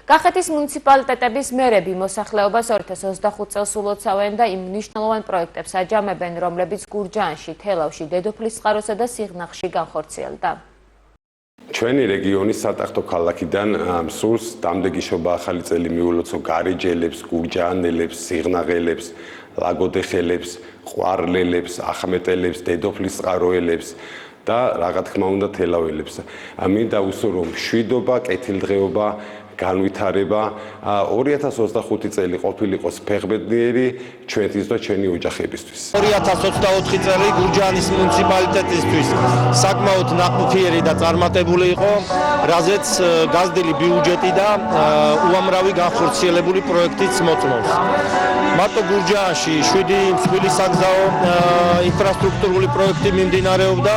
კახეთის მუნიციპალიტეტების მერები მოსახლეობას 2025 წელს ულოცავენ და იმ მნიშვნელოვან პროექტებს აჯამებენ, რომლებიც გურჯაანში, თელავში, დედოფლისწყაროსა და სიღნაღში განხორციელდა. ჩვენი რეგიონის სატახტო ქალაქიდან სულს დამდეგიშობა ახალი წელი მიულოცო გარეჯელებს, გურჯაანელებს, სიღნაღელებს, ლაგოდეხელებს, ყვარლელებს, ახმეტელებს, დედოფლისწყაროელებს და რა თქმა უნდა თელაველებს. მინდა უსო რომ მშვიდობა, კეთილდღეობა განვითარება 2025 წელი ყოფილიყოს ფეხბედნიერი ჩვენთვის და ჩვენი ოჯახებისთვის. 2024 წელი გურჯაანის მუნიციპალიტეტისთვის საკმაოდ ნაყოფიერი და წარმატებული იყო, რაზეც გაზრდილი ბიუჯეტი და უამრავი განხორციელებული პროექტიც მოწმობს. მარტო გურჯაანში 7 მსხვილი საგზაო ინფრასტრუქტურული პროექტი მიმდინარეობდა.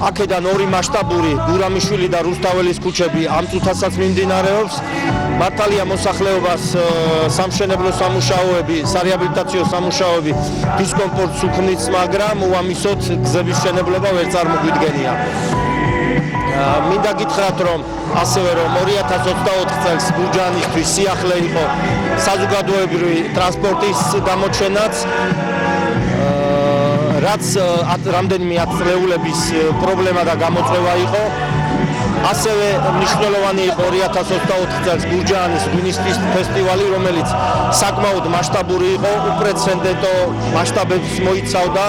აქედან 2 მასშტაბური გურამიშვილი და რუსთაველის ქუჩები ამ წუთასაც მიმდინარეობს. მართალია მოსახლეობას სამშენებლო სამუშაოები, სარეაბილიტაციო სამუშაოები დისკომფორტს უქმნის, მაგრამ უამისოდ გზების მშენებლობა ვერ წარმოგვიდგენია. მინდა გითხრათ, რომ ასევე რომ 2024 წელს გურჯაანისთვის სიახლე იყო საზოგადოებრივი ტრანსპორტის გამოჩენაც, რაც რამდენიმე ათწლეულების პრობლემა და გამოწვევა იყო. ასევე მნიშვნელოვანი იყო 2024 წელს გურჯაანის ღვინისთვის ფესტივალი, რომელიც საკმაოდ მასშტაბური იყო, უპრეცედენტო მასშტაბებს მოიცავდა.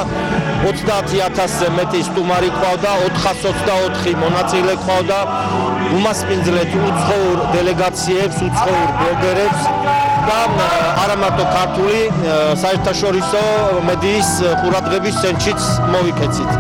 30,000-ზე მეტი სტუმარი ყავდა, 424 მონაწილე ყავდა. უმასპინძლეთ უცხოურ დელეგაციებს, უცხოურ ბლოგერებს და არა მარტო ქართული საერთაშორისო მედიის ყურადღების ცენტრშიც მოვიქეცით.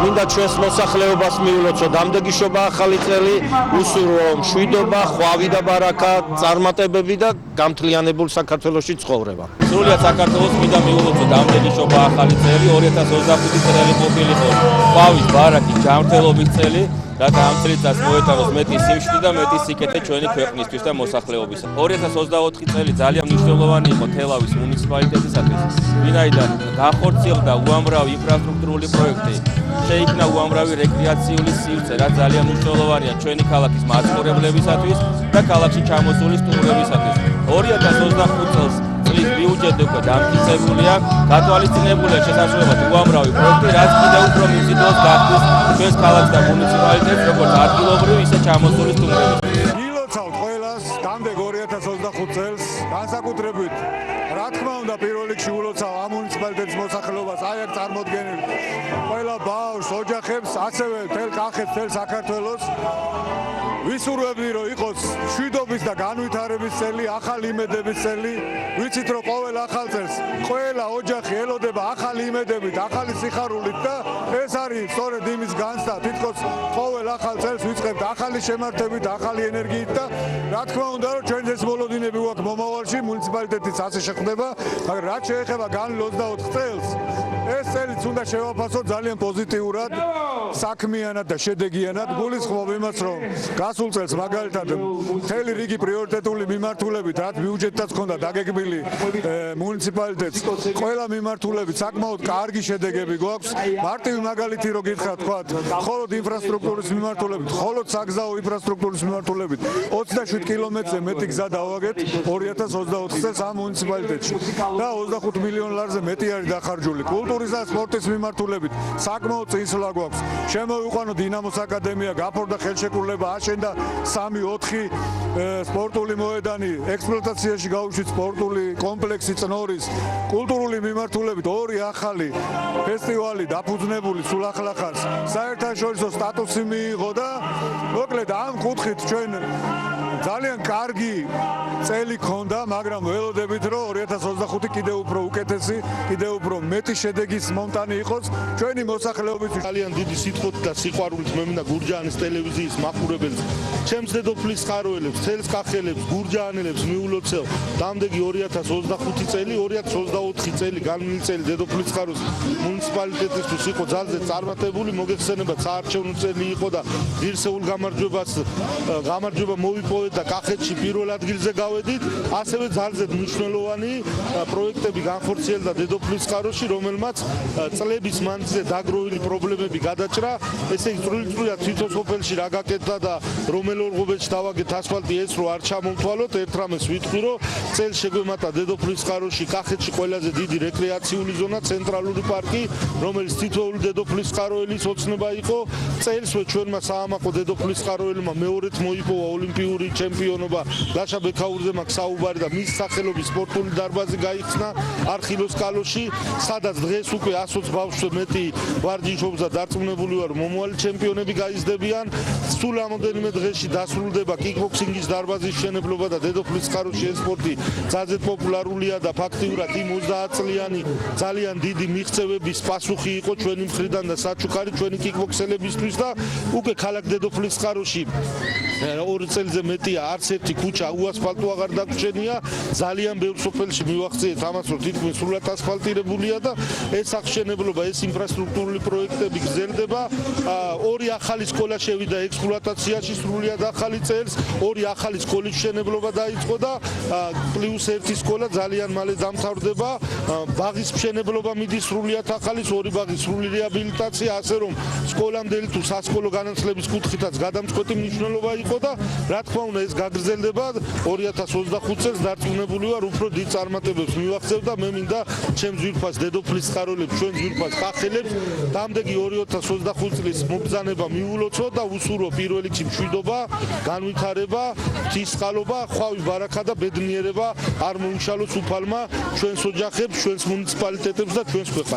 მინდა ჩვენს მოსახლეობას მიულოცო დამდეგიშობა ახალი წელი, უსურვო მშვიდობა, ხვავი და ბარაკა, წარმატებები და გამთლიანებულ საქართველოში ცხოვრება. სრულიად საქართველოს მინდა მიულოცო დამდეგიშობა ახალი წელი, 2025 წელი ყოფილიყო ხვავის, ბარაკის, ჯანმრთელობის წელი. რათა ამ წელიწადს მოეთანოს მეტი სიმშვიდე და მეტი სიკეთე ჩვენი ქვეყნისთვის და მოსახლეობისა. 2024 წელი ძალიან მნიშვნელოვანი იყო თელავის მუნიციპალიტეტისათვის, ვინაიდან განხორციელდა უამრავი ინფრასტრუქტურული პროექტი, შეიქმნა უამრავი რეკრეაციული სივრცე, რაც ძალიან მნიშვნელოვანია ჩვენი ქალაქის მაცხოვრებლებისათვის და ქალაქში ჩამოსული სტუმრებისათვის. 2025 წელს წლის ბიუჯეტი უკვე დამტკიცებულია, გათვალისწინებულია შესაძლებლად უამრავი პროექტი, რაც კიდევ უფრო მიმზიდველს გახდის ჩვენს ქალაქს და მუნიციპალიტეტს, როგორც ადგილობრივი, ისე ჩამოსული სტუმრებისთვის. ილოცავთ ყველას დამდეგ 2025 წელს, განსაკუთრებით, რა თქმა უნდა, პირველ რიგში ულოცავ ამ მუნიციპალიტეტის მოსახლეობას, აი აქ წარმოდგენილ ყველა ბავშვს, ოჯახებს, ასევე მთელ კახეთს, მთელ საქართველოს. ვისურვებდი, რომ იყოს მშვიდობის და განვითარების წელი, ახალი იმედების წელი. ვიცით, რომ ყოველ ახალ წელს ყველა ოჯახი ელოდება ახალი იმედებით, ახალი სიხარულით და ეს არის სწორედ იმის განცდა, თითქოს ყოველ ახალ წელს ვიწყებთ ახალი შემართებით, ახალი ენერგიით და რა თქმა უნდა, რომ ჩვენც ეს მოლოდინები გვაქვს მომავალში, მუნიციპალიტეტიც ასე შეხვდება, მაგრამ რაც შეეხება განვლილ 24 წელს, ეს წელიც უნდა შევაფასოთ ძალიან პოზიტიურად, საქმიანად და შედეგიანად. გულისხმობ იმას, რომ გასულ წელს მაგალითად მთელი რიგი პრიორიტეტული მიმართულებით, რაც ბიუჯეტსაც ჰქონდა დაგეგმილი მუნიციპალიტეტს, ყველა მიმართულებით საკმაოდ კარგი შედეგები გვაქვს. მარტივი მაგალითი რო გითხრათ, თქვათ, მხოლოდ ინფრასტრუქტურის მიმართულებით, მხოლოდ საგზაო ინფრასტრუქტურის მიმართულებით 27 კილომეტრზე მეტი გზა დავაგეთ 2024 წელს ამ მუნიციპალიტეტში და 25 მილიონ ლარზე მეტი არის დახარჯული. კულტურის და სპორტის მიმართულებით საკმაოდ წინსვლა გვაქვს. შემოვიყვანო დინამოს აკადემია, გაფორდა ხელშეკრულება, აშენდა 3-4 სპორტული მოედანი, ექსპლუატაციაში გაუშვით სპორტული კომპლექსი წნორის. კულტურული მიმართულებით 2 ახალი ფესტივალი დაფუძნებული სულ ახლახანს საერთაშორისო სტატუსი მიიღო და მოკლედ ამ კუთხით ჩვენ ძალიან კარგი წელი ქონდა, მაგრამ ველოდებით, რომ 2025 კიდევ უფრო უკეთესი, კიდევ უფრო მეტი შედეგის მომტანი იყოს ჩვენი მოსახლეობისთვის. ძალიან დიდი სიტყვით და სიყვარულით მე მინდა გურჯაანის ტელევიზიის მაყურებელს, ჩემს დედოფლისწყაროელებს, თელს კახელებს, გურჯაანელებს მიულოცავ დამდეგი 2025 წელი, 2024 წელი განვლილი წელი დედოფლისწყაროს მუნიციპალიტეტისთვის იყო ძალზე წარმატებული, მოგეხსენებათ საარჩევნო წელი იყო და ღირსეულ გამარჯვება მოვიპოვეთ და კახეთში პირველ ადგილზე გავედით. ასევე ძალზე მნიშვნელოვანი პროექტები განხორციელდა დედოფლისწყაროში, რომელმაც წლების მანძილზე დაგროვილი პრობლემები გადაჭრა. ესე იგი, წვრილ-წვრილად თვითონ სოფელში რა გაკეთდა და რომელი ხმელორღობეთში დავაგეთ ასფალტი ეს რო არ ჩამოვთვალოთ, ერთ რამეს ვიტყვი, რომ წელს შეგვემატა დედოფლის წყაროში კახეთში ყველაზე დიდი რეკრეაციული ზონა, ცენტრალური პარკი, რომელიც თითოეული დედოფლის წყაროელის ოცნება იყო. წელსვე ჩვენმა საამაყო დედოფლის წყაროელმა მეორედ მოიპოვა ოლიმპიური ჩემპიონობა. ლაშა ბექაურზე მაქვს საუბარი და მის სახელობის სპორტული დარბაზი გაიხსნა არხილოს კალოში, სადაც დღეს უკვე 120 ბავშვზე მეტი ვარჯიშობს და დარწმუნებული ვარ, მომავალი ჩემპიონები გაიზრდებიან. სულ რამოდენიმე დღეში დასრულდება კიკბოქსინგის დარბაზის მშენებლობა და დედოფლის წყაროში ეს სპორტი ძალიან პოპულარულია და ფაქტიურად იმ 30 წლიანი ძალიან დიდი მიღწევების პასუხი იყო ჩვენი მხრიდან და საჩუქარი ჩვენი კიკბოქსელებისთვის და უკვე ქალაქ დედოფლის წყაროში 2 წელზე მეტია არც ერთი ქუჩა უასფალტო აღარ დაგვრჩენია. ძალიან ბევრ სოფელში მივახციეთ ამას, რომ თითქმის სრულად ასფალტირებულია და ეს აღშენებლობა, ეს ინფრასტრუქტურული პროექტები გრძელდება. 2 ახალი სკოლა შევიდა ექსპლუატაციაში სრულად ახალი წელს, 2 ახალი სკოლის მშენებლობა დაიწყო და პლუს 1 სკოლა ძალიან მალე დამთავრდება. ბაღის მშენებლობა მიდის სრულად ახალი, 2 ბაღის სრული რეაბილიტაცია, ასე რომ სკოლამდელი თუ სასკოლო განათლების კუთხითაც გადამწყვეტი მნიშვნელობა იყო და რა თქმა უნდა ეს გაგრძელდება 2025 წელს დარწმუნებული ვარ უფრო დიდ წარმატებებს მივახცევ და მე მინდა ჩემს ძვირფას დედოფლის წყაროელებს, ჩვენ ძვირფას კახელებს დამდეგი 2025 წლის მობრძანება მიულოცო და უსურო პირველ რიგში მშვიდობა, განვითარება, ღვთისწყალობა, ხვავი ბარაქა და ბედნიერება არ მოუშალოს უფალმა ჩვენს ოჯახებს, ჩვენს მუნიციპალიტეტებს და ჩვენს ქვეყანას.